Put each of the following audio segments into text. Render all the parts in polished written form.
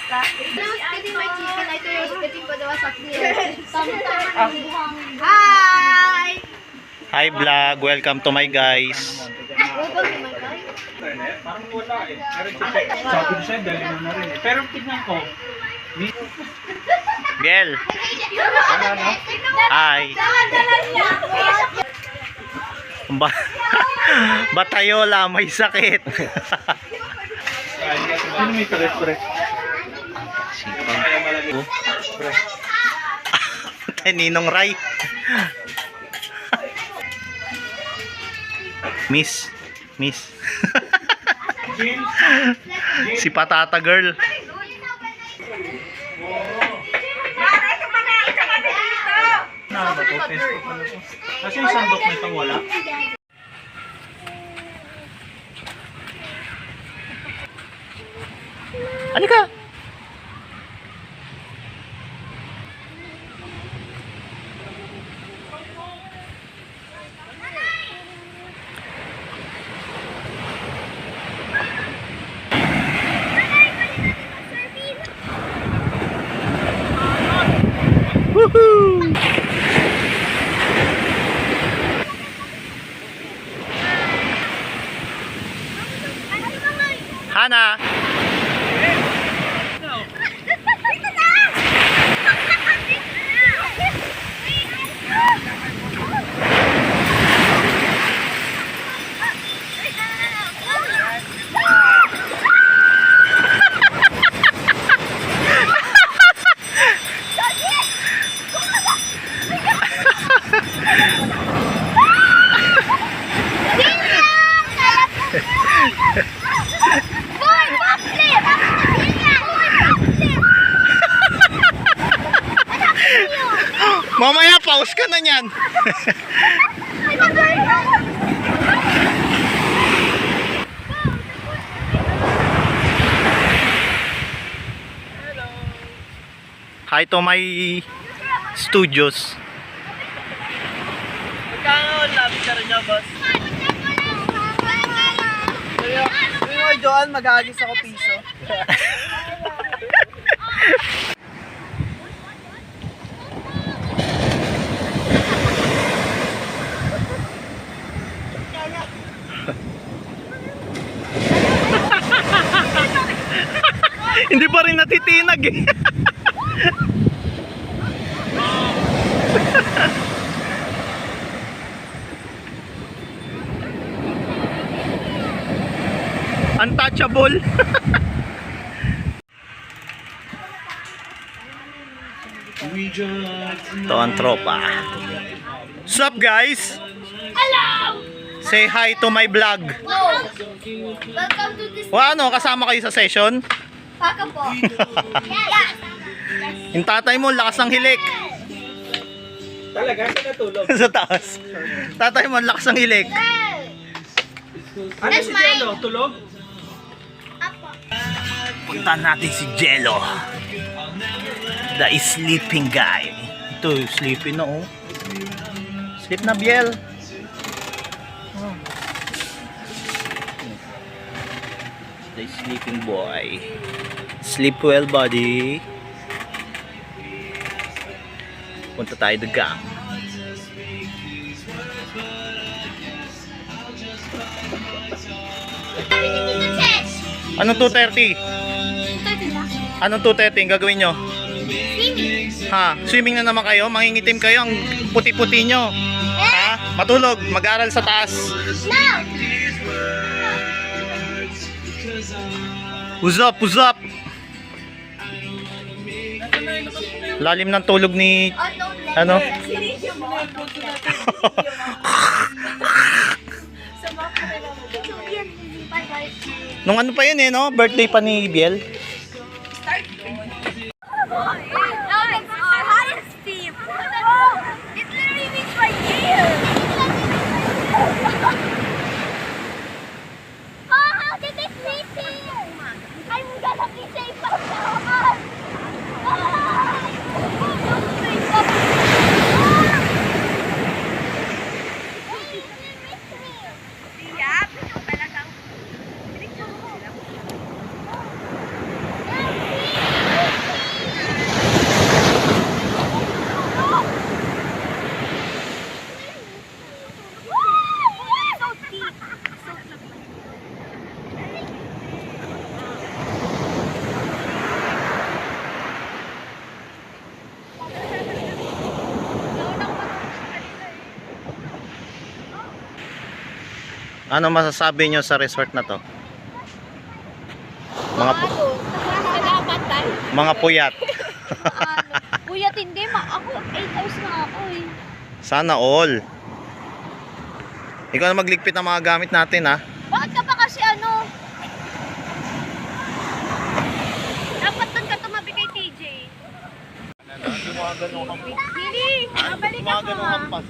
Spitting my chicken, I thought you're spitting ko daw sa clear. Hi! Hi vlog, welcome to my guys. Welcome to my guys. Parang wala eh. Sabi ko siya, dali na rin eh. Pero tignan ko. Biel. Hi. Ba Batayola, may sakit. Ano may pre? Ninong Ray. Miss. Si Patata Girl. Kasi yung sandok na itong wala. Ano ka? Woohoo! Hana! Mamaya pause ka na niyan. Hi to my studios. Magkano labis ka rin niya, boss? Yung Joan, mag-aagis ako piso. Hindi pa rin natitinag eh. Untouchable. Ito ang tropa. What's up guys? Hello! Say hi to my vlog. No! Welcome to this... Ano, kasama kayo sa session? Paka po. Yes! Yung tatay mo, lakas ng hilik. Talaga? Saan natulog? Sa taas. Tatay mo, lakas ng hilik. Ano si Jello? Tulog? Puntahan natin si Jello. The sleeping guy. Ito, sleepy na oh. Sleep na, Biel. Oh. The sleeping boy. Sleep well, buddy. Punta tayo dagang. Anong 2:30? Anong 2:30 ang gagawin nyo? Ha? Swimming na naman kayo? Mangingitim kayo? Ang puti-puti nyo? Ha? Matulog? Mag-aral sa taas? What's up? Lalim ng tulog ni... Ano? Nung ano pa yun eh, no? Birthday pa ni Biel. Ano masasabi nyo sa resort na to? Mga Salamat tayo. mga puyat. Kuya, hindi. Ako, 8 hours na ako eh. Sana all. Ikaw na magligpit ng mga gamit natin, ha? Bakit ka pa kasi ano? Dapat doon ka tumabi kay TJ. Hindi, mabalik ako ha.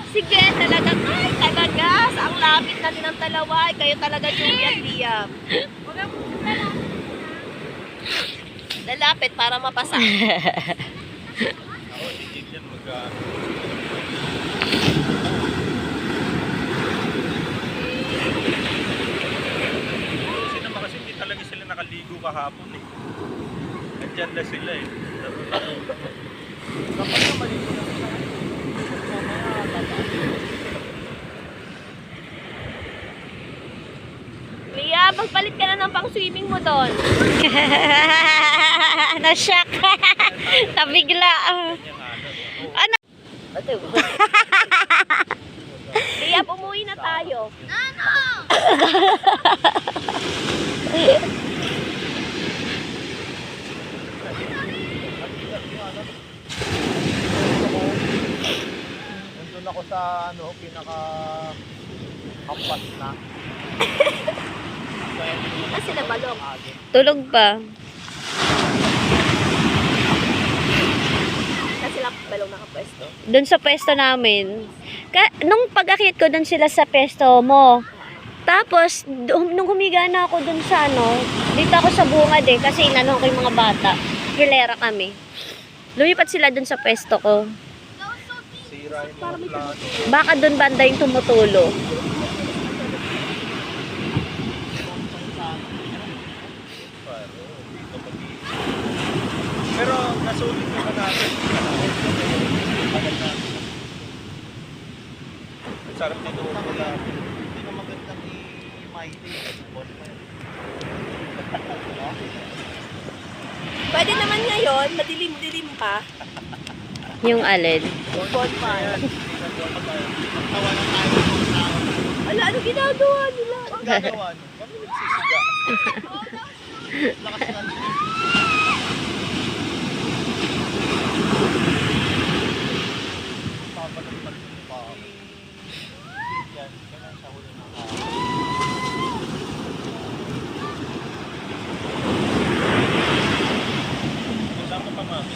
Sige, talagang, ay talaga, sa ang lapit natin ng dalawa, ay kayo talaga Julian. Lalapit para mapasa. Kasi naman kasi hindi talaga sila nakaligo kahapon eh. Nandyan na sila eh. Kapag na maligo na sila. Lia, magpalit ka na ng pang-swimming mo doon. Na-shock. Nabigla. Ano? Lia, umuwi na tayo. Ano? Nandun ako sa ano, pinaka hampas na. Ah, sila balong. Tulog pa. Ah, sila balong nakapwesto. Doon sa pwesto namin. Nung pag-akit ko doon sila sa pwesto mo. Tapos, nung humiga na ako doon sa ano, dito ako sa bungad eh, kasi inano ko yung mga bata. Hilera kami. Lumipat sila doon sa pwesto ko. Sira yung mga plano. Baka doon banda yung tumutulo. Pero nasulit naman natin. Agad na. Ang sarap nito wala. Hindi na magandang i-mighty. Pwede naman ngayon, madilim-dilim pa. Yung alin. Bonfire. Ala, ano ginagawa nila? Ang gagawa nyo? Kami nagsisiga. Lakas natin. Kasama pa mami.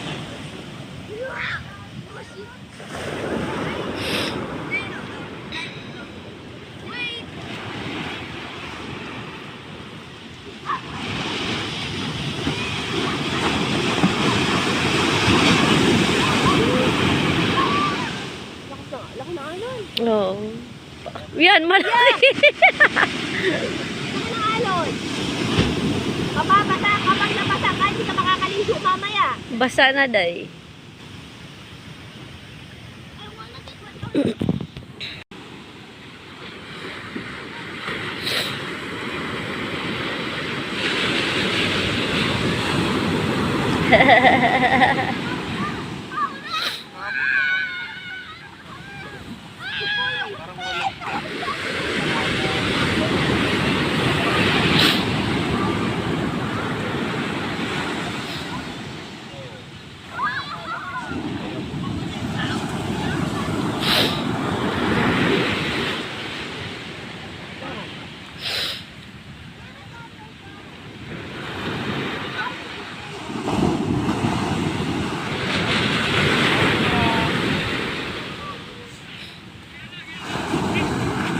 Laki na alon. Oo. Yan, malaki. Laki na alon. Kapag nabasa ka, hindi ka makakaligo mamaya. Basa na, day.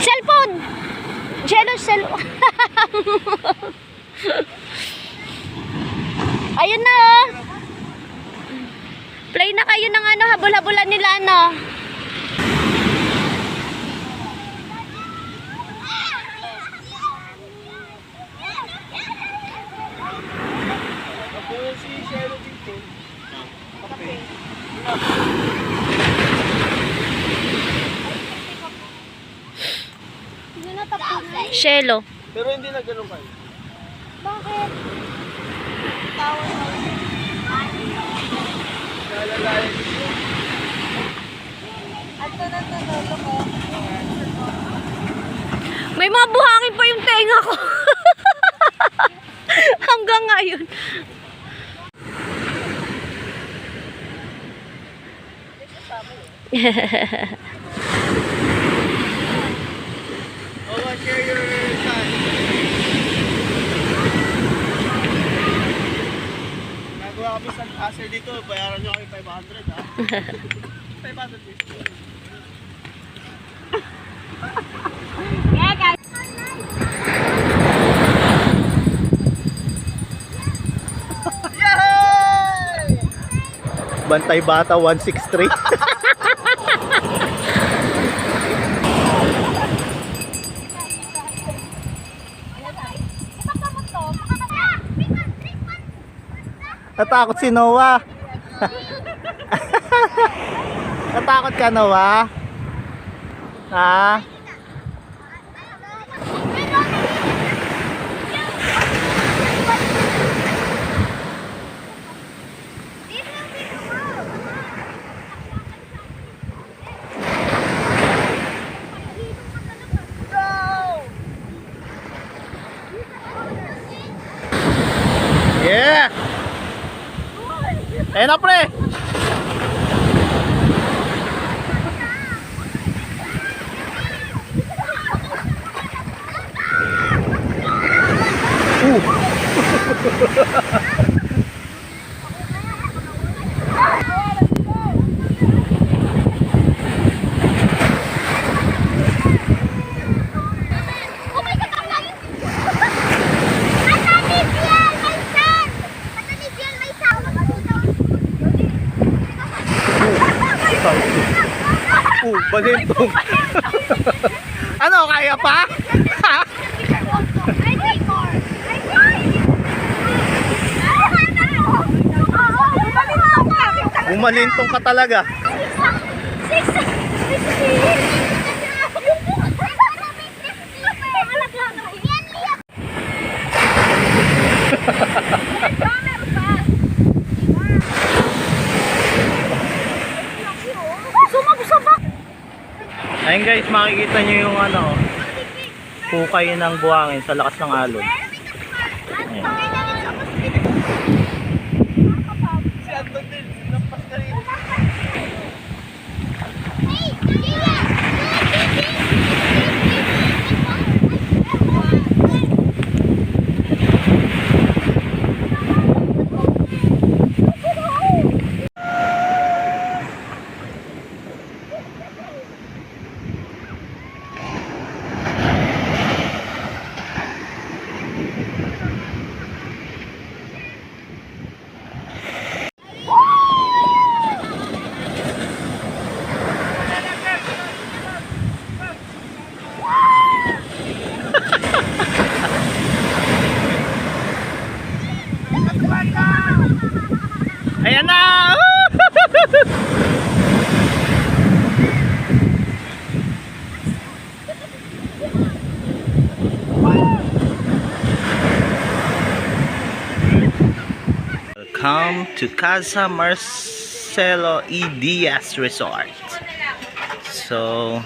Cellphone! Jello cellphone. Ayun na oh. Play na kayo ng ano, habol-habulan nila ano. Ako si Shelo dito. Okay. Hindi na tapunan. Shelo. Pero hindi na ganun kayo. Bakit? Tawag. Nalalayan dito. May mga buhangin pa yung tenga ko. Hanggang ngayon. Oh, share your son. Nagawa kami sa answer dito, bayaran nyo kami 500 ha. 500 dito. Bantay Bata 163. Natakot si Noah. Natakot ka, Noah? Ha? Yeah! Ayun na, pre! Balintong. Ano, kaya pa? Ha? Bumalintong ka talaga. Ayun guys, makikita nyo yung ano, hukay ng buhangin sa lakas ng alon. Ayan. Si Anton din, sinampas ka rin. Ayan na! Welcome to Casa Marcelo E. Diaz Resort. So,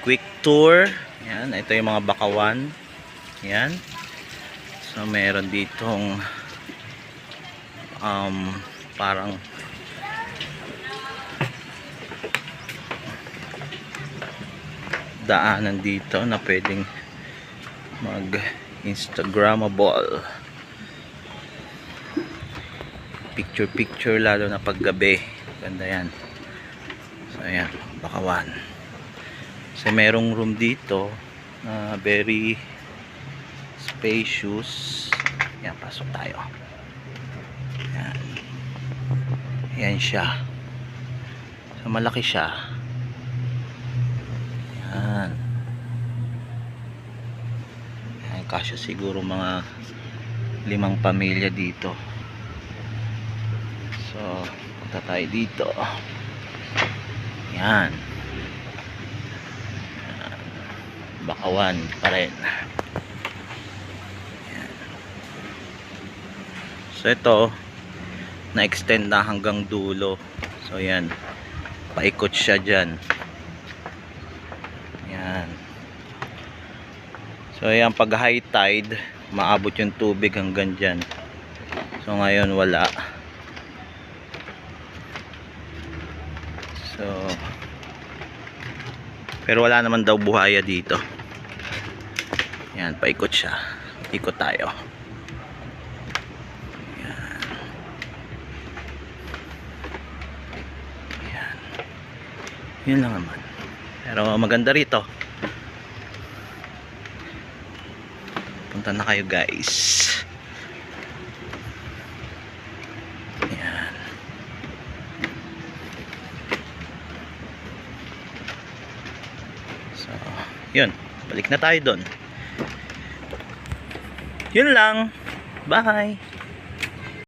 quick tour. Yan, ito yung mga bakawan. Yan. So, meron ditong parang daanan dito na pwedeng mag Instagrammable picture lalo na paggabi. Ganda yan. So ayan, bakawan. So merong room dito na very spacious. Yan, pasok tayo. Yan. Yan siya. So malaki siya. Yan. Yan, kasya siguro mga 5 pamilya dito. So punta tayo dito. Yan. Yan. Bakawan pa rin. Yan. So ito na-extend na hanggang dulo. So yan, paikot siya dyan. Yan. So ayan, pag high tide, maabot yung tubig hanggang dyan. So ngayon wala. So pero wala naman daw buhaya dito. Yan, paikot siya. Ikot tayo. Yan. Yan. Yun lang naman. Pero maganda rito. Punta na kayo guys. Yan. So, yun. Balik na tayo doon. Yun lang. Bye.